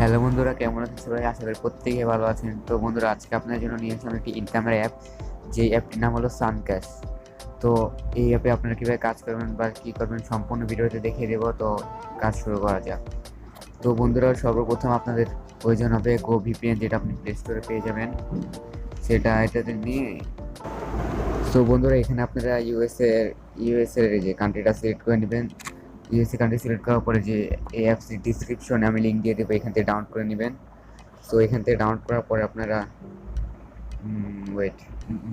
Hello বন্ধুরা, কেমন আছেন সবাই? আশা করি প্রত্যেকে ভালো আছেন। তো বন্ধুরা, আজকে আপনাদের জন্য নিয়ে আসলাম একটি ইনকামের অ্যাপ, যে অ্যাপটির নাম হলো সানক্যাশ। তো এই অ্যাপে আপনারা কীভাবে কাজ করবেন বা কী করবেন সম্পূর্ণ ভিডিওতে দেখিয়ে দেবো। তো কাজ শুরু করা যাক। তো বন্ধুরা, সর্বপ্রথম আপনাদের প্রয়োজন হবে গো ভিপিএন, যেটা আপনি প্লে স্টোরে পেয়ে যাবেন, সেটা এটাতে নিয়ে। তো বন্ধুরা, এখানে আপনারা ইউএসএর যে কান্ট্রিটা সিলেক্ট করে নেবেন। ইউএসএ কান্ট্রি সিলেক্ট করার পরে যে এই অ্যাপসের ডিসক্রিপশনে আমি লিঙ্ক দিয়ে দেবো, এখান থেকে ডাউনলোড করে নেবেন। সো এখান থেকে ডাউনলোড করার পরে আপনারা ওয়েট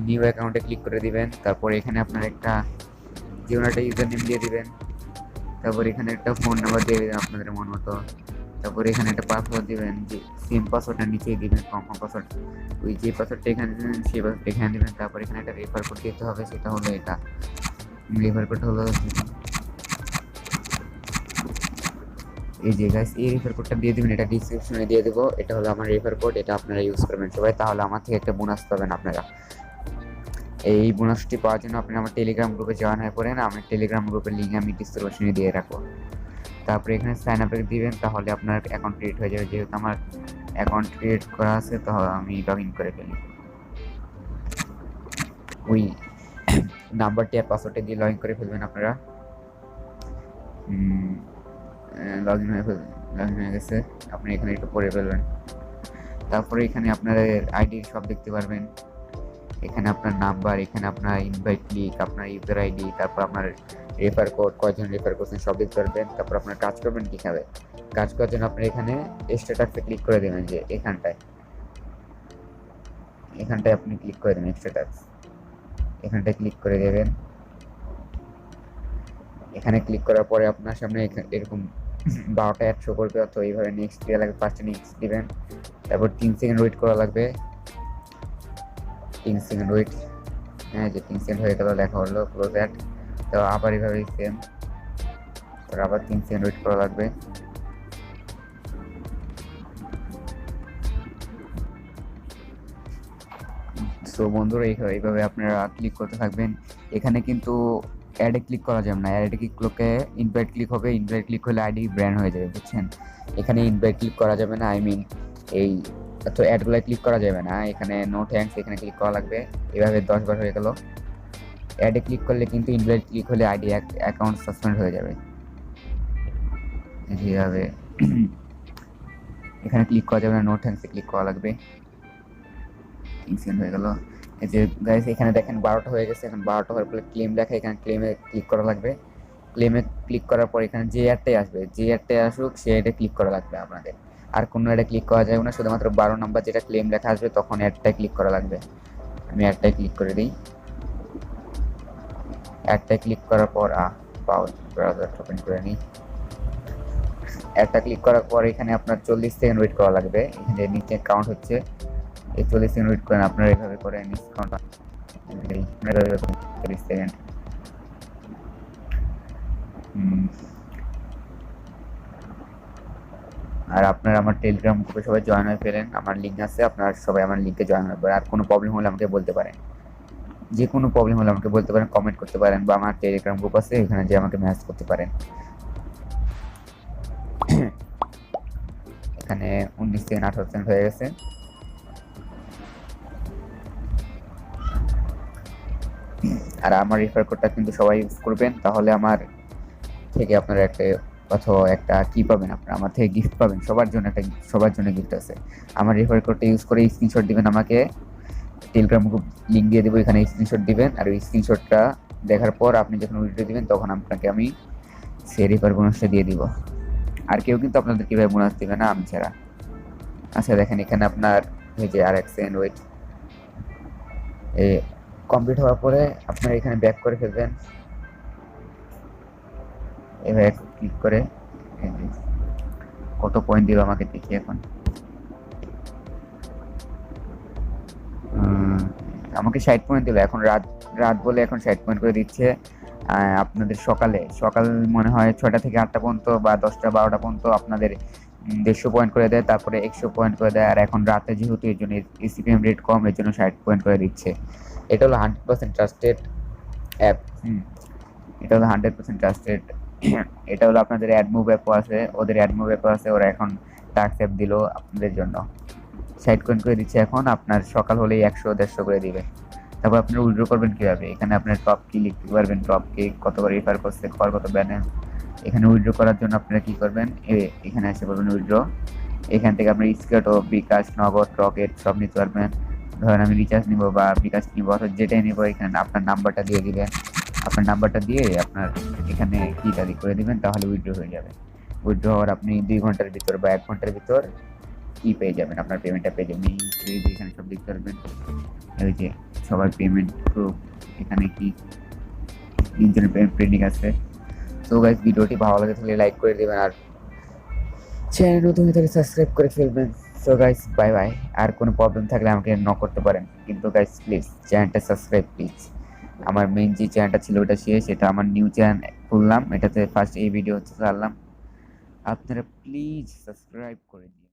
নিউ অ্যাকাউন্টে ক্লিক করে দিবেন। তারপরে এখানে আপনার একটা যে কোনো একটা ইউজার নেম দিয়ে দিবেন। তারপর এখানে একটা ফোন নাম্বার দিয়ে দেবেন আপনাদের মন মতো। তারপরে এখানে একটা পাসওয়ার্ড দিবেন, যে সেম পাসওয়ার্ডটা নিচেই দিবেন, কনফার্ম পাসওয়ার্ড। ওই যে পাসওয়ার্ডটা এখানে দিবেন সেই পাসওয়ার্ডটা এখানে দিবেন। তারপর এখানে একটা রেফার কোড দিতে হবে, সেটা হলো এটা। রেফার কোড হলো এই যে গাইস, এই রেফার কোডটা দিয়ে দিবেন, এটা ডিসক্রিপশনে দিয়ে দেবো। এটা হলো আমার রেফার কোড, এটা আপনারা ইউজ করবেন সবাই, তাহলে আমার থেকে একটা বোনাস পাবেন আপনারা। এই বোনাসটি পাওয়ার জন্য আপনি আমার টেলিগ্রাম গ্রুপে জয়েন হয়ে পড়েন। আমার টেলিগ্রাম গ্রুপের লিঙ্ক আমি ডিসক্রিপশনে দিয়ে রাখবো। তারপরে এখানে সাইন আপে দিবেন, তাহলে আপনার অ্যাকাউন্ট ক্রিয়েট হয়ে যাবে। যেহেতু আমার অ্যাকাউন্ট ক্রিয়েট করা আছে, তাহলে আমি লগ ইন করে ফেলি। ওই নাম্বারটি আর পাসওয়ার্ডটা দিয়ে লগ ইন করে ফেলবেন আপনারা। লগ ইন হয়ে গেছে। আপনি এখানে একটু পড়ে ফেলবেন। তারপরে এখানে আপনার আইডি সব দেখতে পারবেন। এখানে আপনার নাম্বার, এখানে আপনার ইনভাইট লিঙ্ক, আপনার ইউজার আইডি, তারপর আপনার রেফার কোড, কয়জন রেফার করছেন সব দেখতে পারবেন। তারপর আপনার কাজ করবেন কীভাবে, কাজ করার জন্য আপনি এখানে স্ট্যাটাসে ক্লিক করে দেবেন। যে এখানটায় আপনি ক্লিক করে দেবেন স্ট্যাটাস, এখানটায় ক্লিক করে দেবেন। এখানে ক্লিক করার পরে আপনার সামনে এরকম 12টা অ্যাড শো করবে, অথবা এইভাবে নেক্সট দেওয়া লাগবে। ফার্স্টে নেক্সট দিবেন, তারপর 3 সেকেন্ড ওয়েট করা লাগবে। 3 সেকেন্ড ওয়েট, হ্যাঁ, যে 3 সেকেন্ড হয়ে গেল, লেখা হলো ক্লোজ অ্যাড। তো আবার এইভাবে সেম, তারপর আবার 3 সেকেন্ড ওয়েট করা লাগবে। সো বন্ধুরা, এইভাবে আপনারা ক্লিক করতে থাকবেন। এখানে কিন্তু অ্যাডে ক্লিক করা যাবে না। অ্যাডে ক্লিক করলে ইনভাইট ক্লিক হবে, ইনভাইট ক্লিক হলে আইডি ব্র্যান্ড হয়ে যাবে, বুঝছেন? এখানে ইনভাইট ক্লিক করা যাবে না, এই তো অ্যাডগুলো ক্লিক করা যাবে না। এখানে নো থ্যাঙ্কস, এখানে ক্লিক করা লাগবে। এভাবে 10 বার হয়ে গেল। অ্যাডে ক্লিক করলে কিন্তু ইনভাইট ক্লিক হলে আইডি অ্যাকাউন্ট সাসপেন্ড হয়ে যাবে। যেভাবে এখানে ক্লিক করা যাবে না, নো থ্যাঙ্কসে ক্লিক করা লাগবে। ইনসিডেন্ট হয়ে গেল। এই যে গাইস, এখানে দেখেন 12টা হয়ে গেছে। এখন 12টা হওয়ার পরে ক্লেম লেখা, এখানে ক্লেমে ক্লিক করা লাগবে। ক্লেমে ক্লিক করার পর এখানে যে অ্যাডটাই আসবে, যে অ্যাডটাই আসুক, সে অ্যাডে ক্লিক করা লাগবে আপনাদের। আর কোনো অ্যাডে ক্লিক করা যাবে না, শুধুমাত্র 12 নম্বর যেটা ক্লেম লেখা আসবে তখন অ্যাডটাই ক্লিক করা লাগবে। আমি অ্যাডটাই ক্লিক করে দিই। অ্যাডটাই ক্লিক করার পর ব্রাউজারটা ওপেন করে নিই। অ্যাডটা ক্লিক করার পর এখানে আপনার 40 সেকেন্ড ওয়েট করা লাগবে। এখানে নিচে কাউন্ট হচ্ছে, এই 40 সেকেন্ড ওয়েট করেন আপনারা। এইভাবে করে ডিসকাউন্ট 40 সেকেন্ড। আর আপনারা আমার টেলিগ্রাম গ্রুপে সবাই জয়েন হয়ে ফেলেন, আমার লিঙ্ক আছে, আপনারা সবাই আমার লিঙ্কে জয়েন হয়ে পড়েন। আর কোনো প্রবলেম হলে আমাকে বলতে পারেন, যে কোনো প্রবলেম হলে আমাকে বলতে পারেন, কমেন্ট করতে পারেন, বা আমার টেলিগ্রাম গ্রুপ আছে, এখানে যে আমাকে মেসেজ করতে পারেন। এখানে 19 সেকেন্ড 18 সেকেন্ড হয়ে গেছে। আর আমার রেফার কোডটা কিন্তু সবাই ইউজ করবেন, তাহলে আমার থেকে আপনারা একটা কি পাবেন, আপনারা আমার থেকে গিফট পাবেন। সবার জন্য গিফট আছে। আমার রেফার কোডটা ইউজ করে স্ক্রিনশট দিবেন আমাকে, টেলিগ্রাম গ্রুপ লিঙ্ক দিয়ে দেবো, এখানে স্ক্রিনশট দিবেন। আর ওই স্ক্রিনশটটা দেখার পর আপনি যখন ভিডিও দিবেন, তখন আপনাকে আমি সেই রেফার বোনাসটা দিয়ে দিব। আর কেউ কিন্তু আপনাদের কীভাবে বোনাস দেবে না, আমি ছাড়া। আচ্ছা দেখেন, এখানে আপনার এই যে আর এক্সেন্ড ওয়েট কমপ্লিট হওয়ার পরে আপনারা এখানে ব্যাক করে ফেলবেন। এভাবে ক্লিক করে কত পয়েন্ট দিল আমাকে দেখি। এখন আমাকে 60 পয়েন্ট দিল। এখন রাত বলে এখন 60 পয়েন্ট করে দিচ্ছে। আপনাদের সকাল মনে হয় 6টা থেকে 8টা পর্যন্ত, বা 10টা 12টা পর্যন্ত আপনাদের 150 পয়েন্ট করে দেয়, তারপরে 100 পয়েন্ট করে দেয়। আর এখন রাতে যেহেতু এর জন্য এসিপিএম রেট কম, এর জন্য 60 পয়েন্ট করে দিচ্ছে। এটা হলো 100% ট্রাস্টেড অ্যাপ। এটা হলো 100% ট্রাস্টেড। এটা হলো আপনাদের অ্যাডমুভ অ্যাপও আছে, ওদের অ্যাডমুভ অ্যাপও আছে। ওরা এখন টাস্ক অ্যাপ দিল আপনাদের জন্য, 60 কয়েন করে দিচ্ছে। এখন আপনার সকাল হলেই 100-150 করে দিবে। তারপর আপনারা উইথড্র করবেন কীভাবে, এখানে আপনার টপ কি লিখতে পারবেন, টপ কে কতবার রেফার করছে, কত ব্যালেন্স। এখানে উইথড্র করার জন্য আপনারা কী করবেন, এখানে এসে বলবেন উইথড্র। এখান থেকে আপনি স্কেট ও bKash, নগদ, রকেট সব নিতে পারবেন। ধরেন আমি রিচার্জ নিব বা bKash নিব অথবা যেটাই নিব, এখানে আপনার নাম্বারটা দিয়ে দিবেন। আপনার নাম্বারটা দিয়ে আপনার এখানে কিটা করে দিবেন, তাহলে উইথড্র হয়ে যাবে। উইথড্র হওয়ার আপনি 2 ঘন্টার ভিতর বা 1 ঘন্টার ভিতর কি পেয়ে যাবেন, আপনার পেমেন্টটা পেয়ে যাবেন। এখানে সব দেখতে পারবেন, এই যে সবার পেমেন্ট প্রুফ, এখানে কি 3 জনের পেমেন্ট পেন্ডিং আছে। তো গাইস, ভিডিওটি ভালো লাগে তাহলে লাইক করে দেবেন, আর চ্যানেল নতুন হয়ে থাকলে সাবস্ক্রাইব করে ফেলবেন। So guys, bye bye. আর কোনো প্রবলেম থাকলে আমাকে নক করতে পারেন, কিন্তু গাইস প্লিজ চ্যানেলটা সাবস্ক্রাইব প্লিজ। আমার মেইন যে চ্যানেলটা ছিল ওটা শেষ, এটা আমার নিউ চ্যানেল খুললাম, এটাতে ফার্স্ট এই ভিডিও হচ্ছে ছাড়লাম। আপনারা প্লিজ সাবস্ক্রাইব করে দিন।